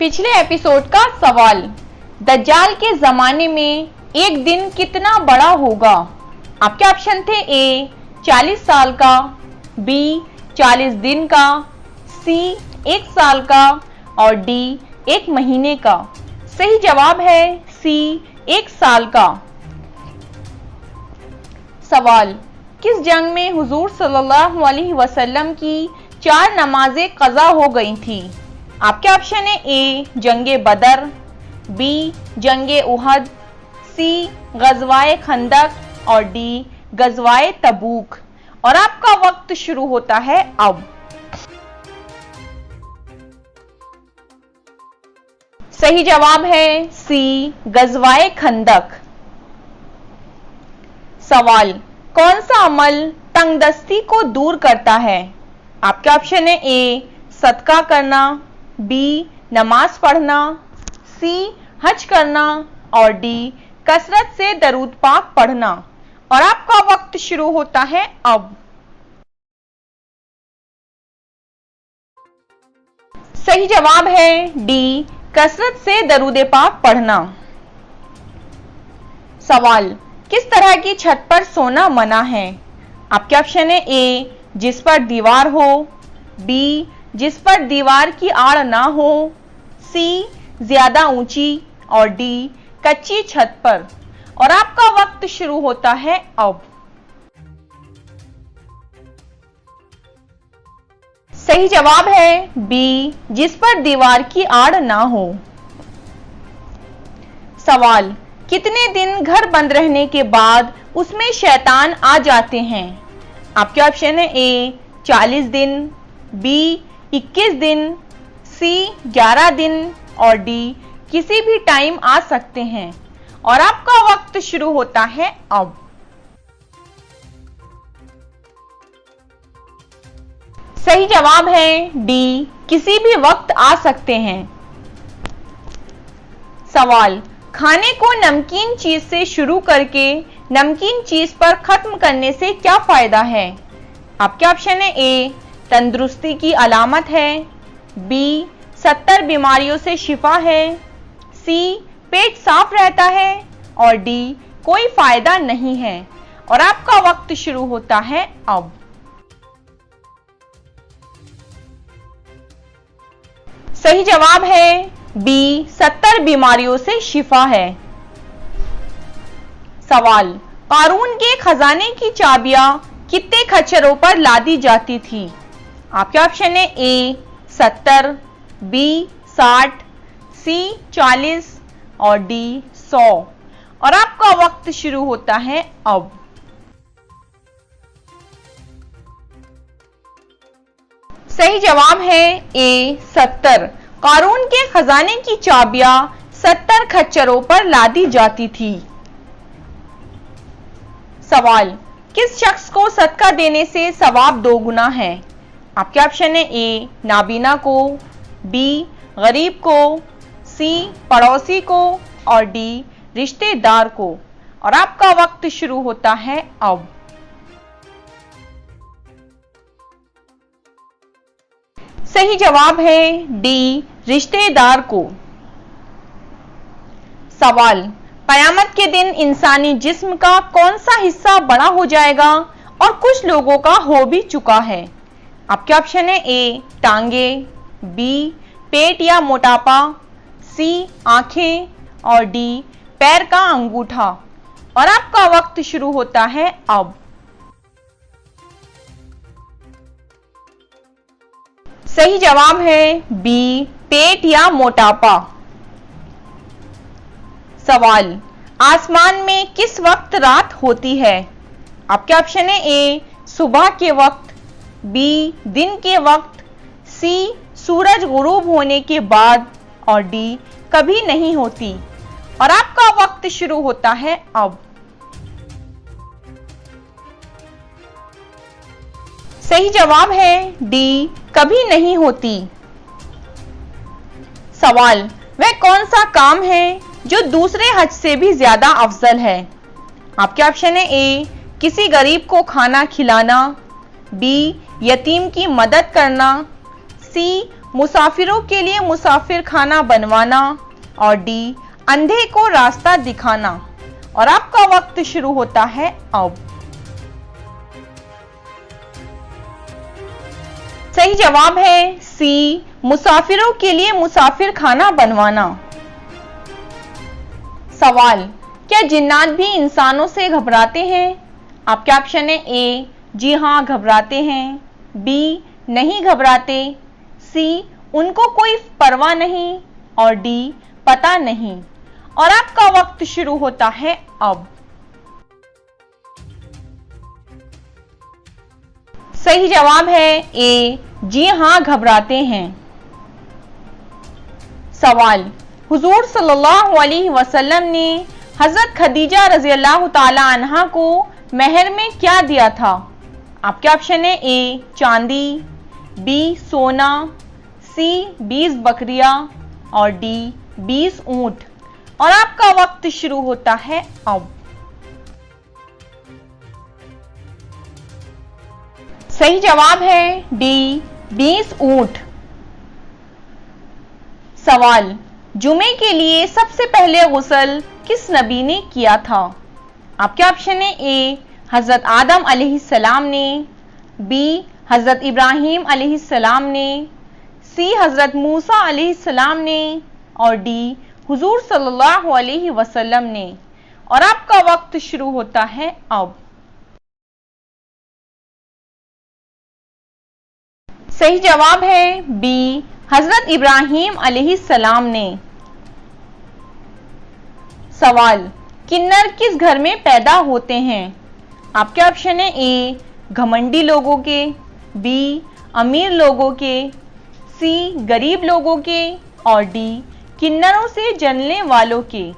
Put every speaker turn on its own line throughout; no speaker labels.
पिछले एपिसोड का सवाल, दज्जाल के जमाने में एक दिन कितना बड़ा होगा। आपके ऑप्शन थे ए 40 साल का, बी 40 दिन का, सी 1 साल का और डी 1 महीने का। सही जवाब है सी 1 साल का। सवाल, किस जंग में हुजूर सल्लल्लाहु अलैहि वसल्लम की 4 नमाजें कज़ा हो गई थी। आपके ऑप्शन है ए जंगे बदर, बी जंगे उहद, सी गज़वाए खंदक और डी गज़वाए तबूक। और आपका वक्त शुरू होता है अब। सही जवाब है सी गज़वाए खंदक। सवाल, कौन सा अमल तंगदस्ती को दूर करता है। आपके ऑप्शन है ए सदका करना, बी नमाज पढ़ना, सी हज करना और डी कसरत से दरूद पाक पढ़ना। और आपका वक्त शुरू होता है अब। सही जवाब है डी कसरत से दरूद पाक पढ़ना। सवाल, किस तरह की छत पर सोना मना है। आपके ऑप्शन है ए जिस पर दीवार हो, बी जिस पर दीवार की आड़ ना हो, सी ज्यादा ऊंची और डी कच्ची छत पर। और आपका वक्त शुरू होता है अब। सही जवाब है बी जिस पर दीवार की आड़ ना हो। सवाल, कितने दिन घर बंद रहने के बाद उसमें शैतान आ जाते हैं। आपके ऑप्शन है ए 40 दिन, बी 21 दिन, सी 11 दिन और डी किसी भी टाइम आ सकते हैं। और आपका वक्त शुरू होता है अब। सही जवाब है डी किसी भी वक्त आ सकते हैं। सवाल, खाने को नमकीन चीज से शुरू करके नमकीन चीज पर खत्म करने से क्या फायदा है। आपके ऑप्शन है ए तंदुरुस्ती की अलामत है, बी 70 बीमारियों से शिफा है, सी पेट साफ रहता है और डी कोई फायदा नहीं है। और आपका वक्त शुरू होता है अब। सही जवाब है बी 70 बीमारियों से शिफा है। सवाल, कारून के खजाने की चाबियां कितने खच्चरों पर लादी जाती थी। आपके ऑप्शन है ए 70, बी 60, सी 40 और डी 100। और आपका वक्त शुरू होता है अब। सही जवाब है ए 70। कारून के खजाने की चाबियां 70 खच्चरों पर लादी जाती थी। सवाल, किस शख्स को सदका देने से सवाब 2 गुना है। आपके ऑप्शन है ए नाबीना को, बी गरीब को, सी पड़ोसी को और डी रिश्तेदार को। और आपका वक्त शुरू होता है अब। सही जवाब है डी रिश्तेदार को। सवाल, कयामत के दिन इंसानी जिस्म का कौन सा हिस्सा बड़ा हो जाएगा और कुछ लोगों का हो भी चुका है। आपके ऑप्शन है ए टांगे, बी पेट या मोटापा, सी आंखें और डी पैर का अंगूठा। और आपका वक्त शुरू होता है अब। सही जवाब है बी पेट या मोटापा। सवाल, आसमान में किस वक्त रात होती है। आपके ऑप्शन है ए सुबह के वक्त, बी दिन के वक्त, सी सूरज गुरूब होने के बाद और डी कभी नहीं होती। और आपका वक्त शुरू होता है अब। सही जवाब है डी कभी नहीं होती। सवाल, वह कौन सा काम है जो दूसरे हज से भी ज्यादा अफजल है। आपके ऑप्शन है ए किसी गरीब को खाना खिलाना, बी यतीम की मदद करना, सी मुसाफिरों के लिए मुसाफिर खाना बनवाना और डी अंधे को रास्ता दिखाना। और आपका वक्त शुरू होता है अब। सही जवाब है सी, मुसाफिरों के लिए मुसाफिर खाना बनवाना। सवाल, क्या जिन्नात भी इंसानों से घबराते हैं? आपके ऑप्शन है ए, जी हां घबराते हैं, बी, नहीं घबराते, सी, उनको कोई परवाह नहीं और डी, पता नहीं। और आपका वक्त शुरू होता है अब। सही जवाब है ए, जी हां घबराते हैं। सवाल, हुजूर सल्लल्लाहु अलैहि वसल्लम ने हजरत खदीजा रजी अल्लाह ताला अन्हा को मेहर में क्या दिया था? आपके ऑप्शन है ए, चांदी, बी, सोना, सी, 20 बकरियां और डी, 20 ऊंट। और आपका वक्त शुरू होता है अब। सही जवाब है डी, 20 ऊंट। सवाल, जुमे के लिए सबसे पहले गुस्ल किस नबी ने किया था? आपके ऑप्शन है ए, हजरत आदम अलैहिस्सलाम ने, बी, हजरत इब्राहिम अलैहिस्सलाम ने, सी, हजरत मूसा अलैहिस्सलाम ने और डी, हुजूर सल्लल्लाहु अलैहि वसल्लम ने। और आपका वक्त शुरू होता है अब। सही जवाब है बी, हजरत इब्राहिम अलैहिस्सलाम ने। सवाल, किन्नर किस घर में पैदा होते हैं? आपके ऑप्शन है ए, घमंडी लोगों के, बी, अमीर लोगों के, सी, गरीब लोगों के और डी, किन्नरों से जलने वालों के।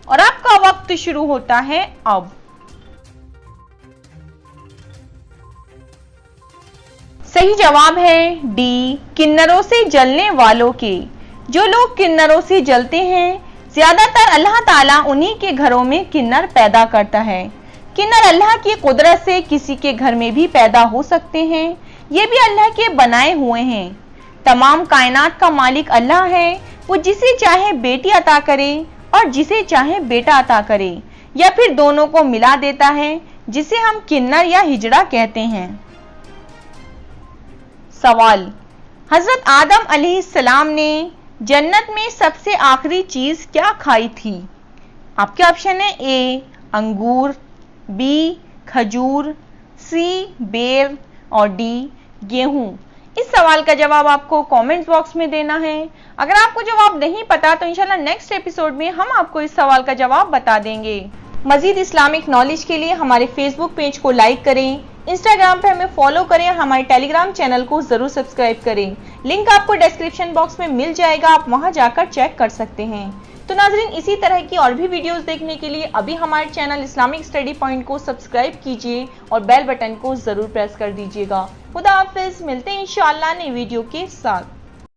और आपका वक्त शुरू होता है अब। सही जवाब है डी, किन्नरों से जलने वालों के। जो लोग किन्नरों से जलते हैं, ज्यादातर अल्लाह ताला उन्हीं के घरों में किन्नर पैदा करता है। किन्नर अल्लाह की कुदरत से किसी के घर में भी पैदा हो सकते हैं। ये भी अल्लाह के बनाए हुए हैं। तमाम कायनात का मालिक अल्लाह है। वो जिसे चाहे बेटी अता करे और जिसे चाहे बेटा अता करे, या फिर दोनों को मिला देता है, जिसे हम किन्नर या हिजड़ा कहते हैं। सवाल, हजरत आदम अलैहिस्सलाम ने जन्नत में सबसे आखिरी चीज क्या खाई थी? आपके ऑप्शन है ए, अंगूर, बी, खजूर, सी, बेर और डी, गेहूं। इस सवाल का जवाब आपको कमेंट्स बॉक्स में देना है। अगर आपको जवाब नहीं पता तो इंशाल्लाह नेक्स्ट एपिसोड में हम आपको इस सवाल का जवाब बता देंगे। मजीद इस्लामिक नॉलेज के लिए हमारे फेसबुक पेज को लाइक करें, इंस्टाग्राम पे हमें फॉलो करें, हमारे टेलीग्राम चैनल को जरूर सब्सक्राइब करें। लिंक आपको डिस्क्रिप्शन बॉक्स में मिल जाएगा, आप वहां जाकर चेक कर सकते हैं। तो नाजरीन, इसी तरह की और भी वीडियोस देखने के लिए अभी हमारे चैनल इस्लामिक स्टडी पॉइंट को सब्सक्राइब कीजिए और बेल बटन को जरूर प्रेस कर दीजिएगा। खुदा हाफिज, मिलते हैं इंशाअल्लाह नई वीडियो के साथ।